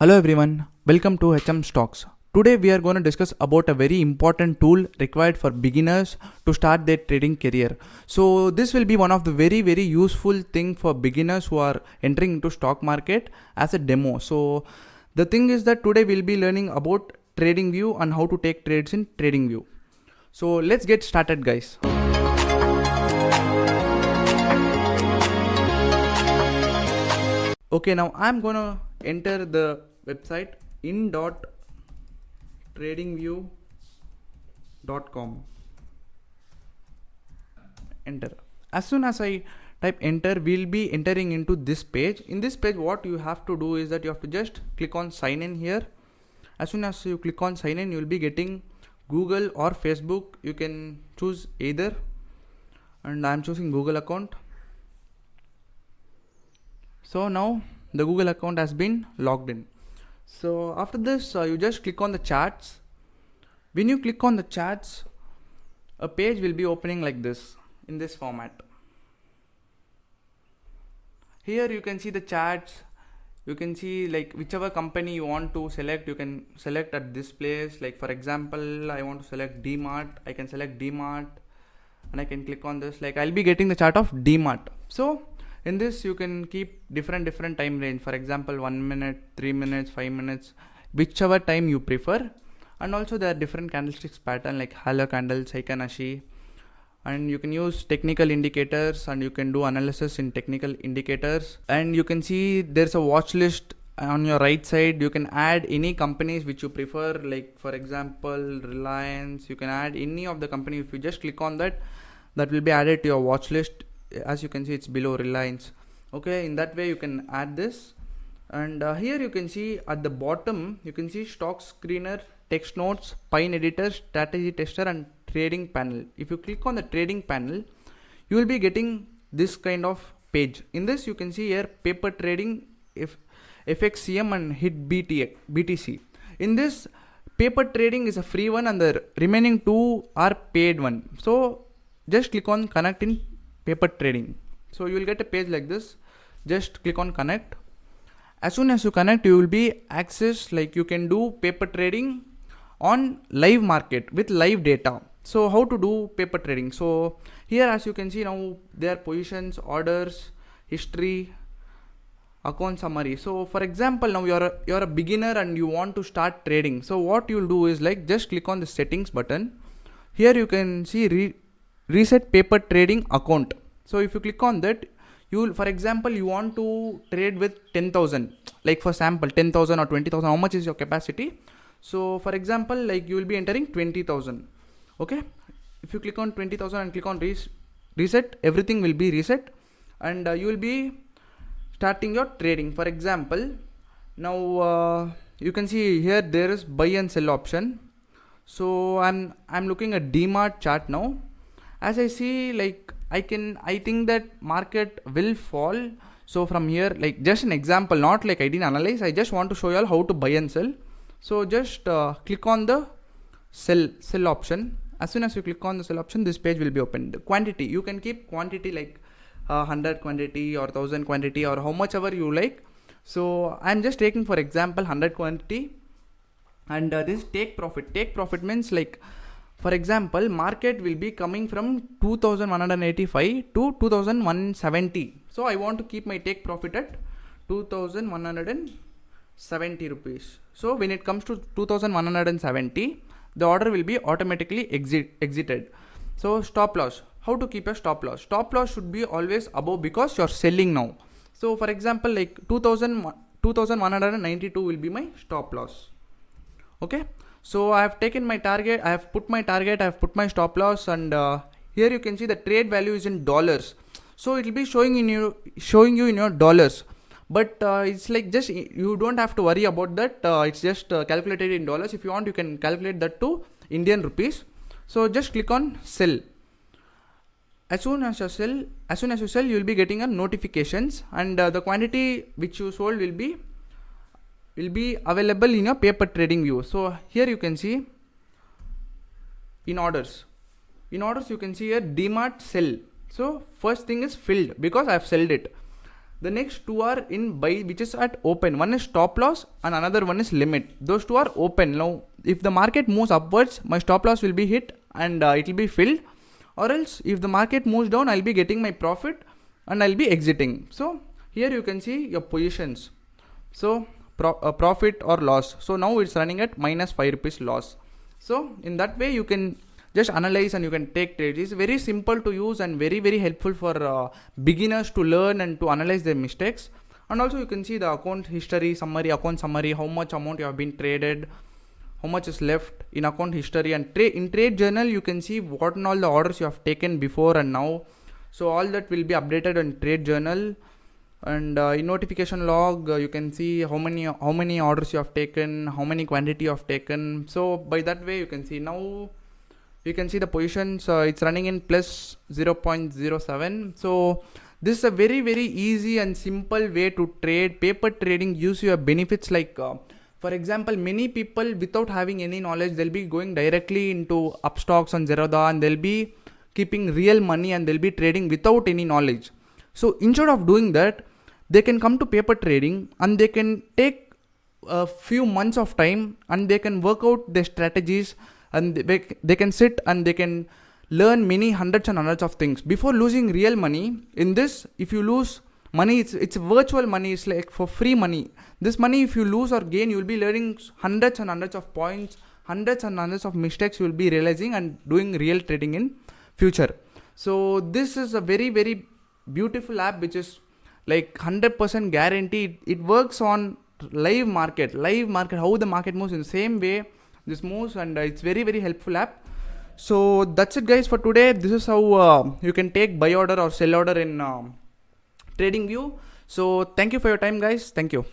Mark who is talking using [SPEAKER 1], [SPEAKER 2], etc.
[SPEAKER 1] Hello everyone, welcome to HM Stocks. Today we are going to discuss about a very important tool required for beginners to start their trading career. So this will be one of the very useful thing for beginners who are entering into stock market as a demo. So the thing is that today we'll be learning about TradingView and how to take trades in TradingView. So let's get started guys. Okay, now I'm gonna enter the website in.tradingview.com. Enter. As soon as I type enter, we'll be entering into this page. In this page, what you have to do is that you have to just click on sign in here. As soon as you click on sign in, you'll be getting Google or Facebook. You can choose either, and I'm choosing Google account. So now the Google account has been logged in. So after this, you just click on the charts. When you click on the charts, a page will be opening like this in this format. Here you can see the charts. You can see like whichever company you want to select, you can select at this place. Like for example, I want to select DMart. I can select DMart and I can click on this. Like I'll be getting the chart of DMart. So in this you can keep different time range. For example, 1 minute, 3 minutes, 5 minutes, whichever time you prefer. And also there are different candlesticks pattern like Halo candle, Seikanashi, and you can use technical indicators and you can do analysis in technical indicators. And you can see there's a watch list on your right side. You can add any companies which you prefer, like for example Reliance. You can add any of the company. If you just click on that, that will be added to your watch list. As you can see, it's below Reliance. Okay, in that way you can add this. And here you can see at the bottom, you can see stock screener, text notes, Pine editor, strategy tester, and trading panel. If you click on the trading panel, you will be getting this kind of page. In this you can see here paper trading, FXCM and hit BTC. In this, paper trading is a free one and the remaining two are paid one. So just click on connect in paper trading. So you will get a page like this. Just click on connect. As soon as you connect, you will be access, like you can do paper trading on live market with live data. So how to do paper trading? So here as you can see, now there are positions, orders, history, account summary. So for example, now you're a beginner and you want to start trading. So what you'll do is like just click on the settings button. Here you can see reset paper trading account. So if you click on that, you will, for example, you want to trade with 10,000, like for sample 10,000 or 20,000. How much is your capacity? So for example, like you will be entering 20,000. Okay, if you click on 20,000 and click on reset, everything will be reset, and you will be starting your trading. For example, now you can see here there is buy and sell option. So I'm looking at DMart chart now. As I see, like I think that market will fall. So from here, like just an example, not like I didn't analyze, I just want to show you all how to buy and sell. So just click on the sell option. As soon as you click on the sell option, this page will be opened. The quantity, you can keep quantity like 100 quantity or 1000 quantity or how much ever you like. So I'm just taking for example 100 quantity, and this take profit means like, for example, market will be coming from 2185 to 2170. So I want to keep my take profit at 2170 rupees. So when it comes to 2170, the order will be automatically exited. So stop loss. How to keep a stop loss? Stop loss should be always above because you're selling now. So for example, like 2192 will be my stop loss. Okay. So I have taken my target, I have put my target, I have put my stop loss, and here you can see the trade value is in dollars. So it will be showing you in your dollars. But it's like just you don't have to worry about that. It's just calculated in dollars. If you want, you can calculate that to Indian rupees. So just click on sell. As soon as you sell, you will be getting a notifications, and the quantity which you sold will be available in your paper trading view. So here you can see in orders you can see here DMart sell. So first thing is filled because I have sold it. The next two are in buy, which is at open. One is stop loss and another one is limit. Those two are open. Now, if the market moves upwards, my stop loss will be hit and it will be filled. Or else, if the market moves down, I'll be getting my profit and I'll be exiting. So, here you can see your positions. So, profit or loss. So, now it's running at minus 5 rupees loss. So, in that way, you can just analyze and you can take trades. It's very simple to use and very, very helpful for beginners to learn and to analyze their mistakes. And also you can see the account history summary, account summary, how much amount you have been traded, how much is left in account history, and in trade journal you can see what and all the orders you have taken before and now. So all that will be updated in trade journal. And in notification log you can see how many orders you have taken, how many quantity you have taken. So by that way you can see now. You can see the positions, it's running in plus 0.07. So this is a very, very easy and simple way to trade. Paper trading gives you a benefits like, for example, many people without having any knowledge, they'll be going directly into Upstocks and Zerodha and they'll be keeping real money and they'll be trading without any knowledge. So instead of doing that, they can come to paper trading and they can take a few months of time and they can work out their strategies. And they can sit and they can learn many hundreds and hundreds of things before losing real money. In this, if you lose money, it's virtual money. It's like for free money. This money, if you lose or gain, you will be learning hundreds and hundreds of points, hundreds and hundreds of mistakes you will be realizing and doing real trading in future. So this is a very, very beautiful app which is like 100% guaranteed. It works on live market, how the market moves in the same way this moves, and it's very, very helpful app. So that's it guys for today. This is how you can take buy order or sell order in TradingView. So thank you for your time guys. Thank you.